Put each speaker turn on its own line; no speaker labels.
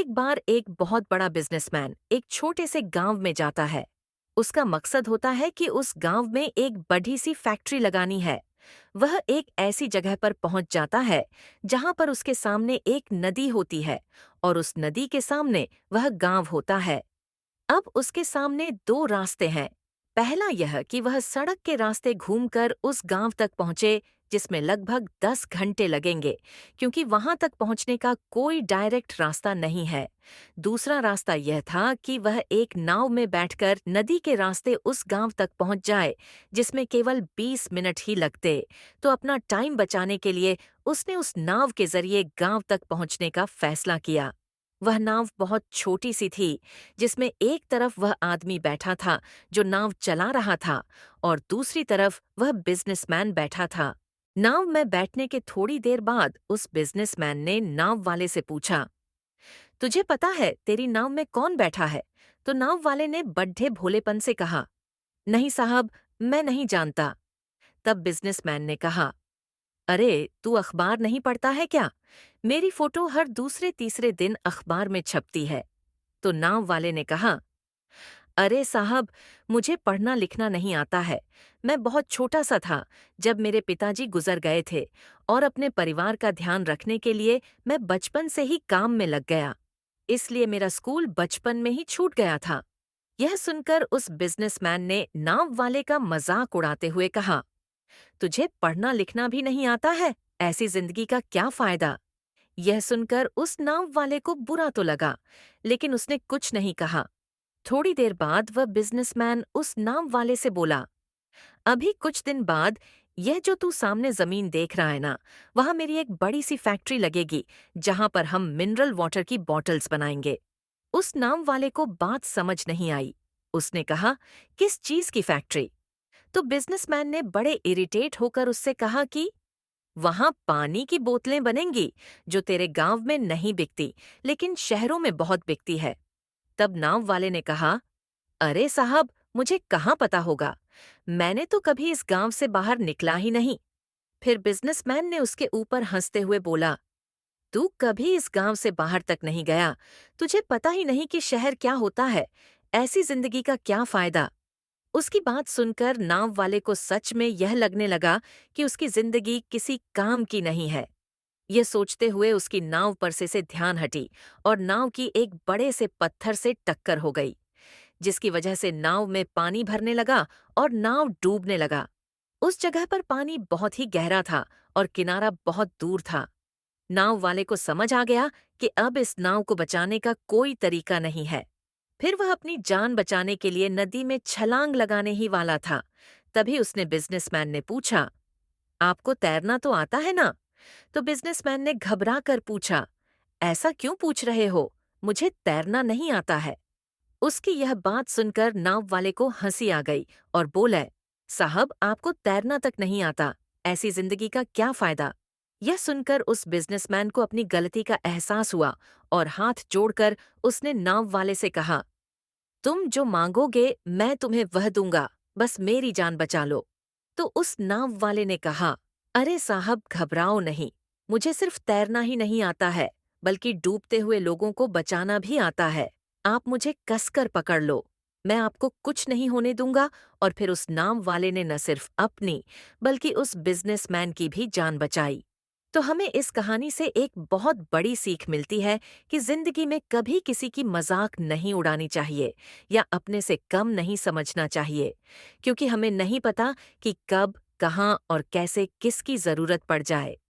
एक बार एक बहुत बड़ा बिजनेसमैन एक छोटे से गांव में जाता है। उसका मकसद होता है कि उस गांव में एक बड़ी सी फैक्ट्री लगानी है। वह एक ऐसी जगह पर पहुंच जाता है जहां पर उसके सामने एक नदी होती है और उस नदी के सामने वह गांव होता है। अब उसके सामने दो रास्ते हैं। पहला यह कि वह सड़क के रास्ते घूमकर उस गांव तक पहुंचे, जिसमें लगभग 10 घंटे लगेंगे, क्योंकि वहां तक पहुंचने का कोई डायरेक्ट रास्ता नहीं है। दूसरा रास्ता यह था कि वह एक नाव में बैठकर नदी के रास्ते उस गांव तक पहुंच जाए, जिसमें केवल 20 मिनट ही लगते। तो अपना टाइम बचाने के लिए उसने उस नाव के जरिए गांव तक पहुंचने का फैसला किया। वह नाव बहुत छोटी सी थी, जिसमें एक तरफ वह आदमी बैठा था जो नाव चला रहा था और दूसरी तरफ वह बिजनेसमैन बैठा था। नाव में बैठने के थोड़ी देर बाद उस बिजनेसमैन ने नाव वाले से पूछा, तुझे पता है तेरी नाव में कौन बैठा है? तो नाव वाले ने बड्ढे भोलेपन से कहा, नहीं साहब, मैं नहीं जानता। तब बिजनेसमैन ने कहा, अरे तू अखबार नहीं पढ़ता है क्या? मेरी फोटो हर दूसरे तीसरे दिन अखबार में छपती है। तो नाव वाले ने कहा, अरे साहब, मुझे पढ़ना लिखना नहीं आता है। मैं बहुत छोटा सा था जब मेरे पिताजी गुजर गए थे और अपने परिवार का ध्यान रखने के लिए मैं बचपन से ही काम में लग गया। इसलिए मेरा स्कूल बचपन में ही छूट गया था। यह सुनकर उस बिजनेसमैन ने नाव वाले का मजाक उड़ाते हुए कहा, तुझे पढ़ना लिखना भी नहीं आता है? ऐसी जिंदगी का क्या फायदा? यह सुनकर उस नाव वाले को बुरा तो लगा, लेकिन उसने कुछ नहीं कहा। थोड़ी देर बाद वह बिजनेसमैन उस नाव वाले से बोला, अभी कुछ दिन बाद यह जो तू सामने जमीन देख रहा है ना, वहां मेरी एक बड़ी सी फैक्ट्री लगेगी जहां पर हम मिनरल वाटर की बॉटल्स बनाएंगे। उस नाव वाले को बात समझ नहीं आई। उसने कहा, किस चीज की फैक्ट्री? तो बिजनेसमैन ने बड़े इरिटेट होकर उससे कहा कि वहां पानी की बोतलें बनेंगी जो तेरे गांव में नहीं बिकती, लेकिन शहरों में बहुत बिकती है। तब नाव वाले ने कहा, अरे साहब, मुझे कहाँ पता होगा? मैंने तो कभी इस गांव से बाहर निकला ही नहीं। फिर बिजनेसमैन ने उसके ऊपर हंसते हुए बोला, तू कभी इस गांव से बाहर तक नहीं गया, तुझे पता ही नहीं कि शहर क्या होता है। ऐसी जिंदगी का क्या फायदा? उसकी बात सुनकर नाव वाले को सच में यह लगने लगा कि उसकी जिंदगी किसी काम की नहीं है। यह सोचते हुए उसकी नाव पर से ध्यान हटी और नाव की एक बड़े से पत्थर से टक्कर हो गई, जिसकी वजह से नाव में पानी भरने लगा और नाव डूबने लगा। उस जगह पर पानी बहुत ही गहरा था और किनारा बहुत दूर था। नाव वाले को समझ आ गया कि अब इस नाव को बचाने का कोई तरीका नहीं है। फिर वह अपनी जान बचाने के लिए नदी में छलांग लगाने ही वाला था। तभी उसने बिजनेसमैन ने पूछा, आपको तैरना तो आता है ना? तो बिजनेसमैन ने घबरा कर पूछा, ऐसा क्यों पूछ रहे हो? मुझे तैरना नहीं आता है। उसकी यह बात सुनकर नाव वाले को हंसी आ गई और बोले, साहब, आपको तैरना तक नहीं आता, ऐसी जिंदगी का क्या फायदा? यह सुनकर उस बिजनेसमैन को अपनी गलती का एहसास हुआ और हाथ जोड़कर उसने नाव वाले से कहा, तुम जो मांगोगे मैं तुम्हें वह दूंगा, बस मेरी जान बचा लो। तो उस नाव वाले ने कहा, अरे साहब, घबराओ नहीं, मुझे सिर्फ तैरना ही नहीं आता है, बल्कि डूबते हुए लोगों को बचाना भी आता है। आप मुझे कसकर पकड़ लो, मैं आपको कुछ नहीं होने दूंगा। और फिर उस नाव वाले ने न सिर्फ अपनी, बल्कि उस बिजनेसमैन की भी जान बचाई। तो हमें इस कहानी से एक बहुत बड़ी सीख मिलती है कि जिंदगी में कभी किसी की मजाक नहीं उड़ानी चाहिए या अपने से कम नहीं समझना चाहिए, क्योंकि हमें नहीं पता कि कब, कहाँ और कैसे किसकी जरूरत पड़ जाए।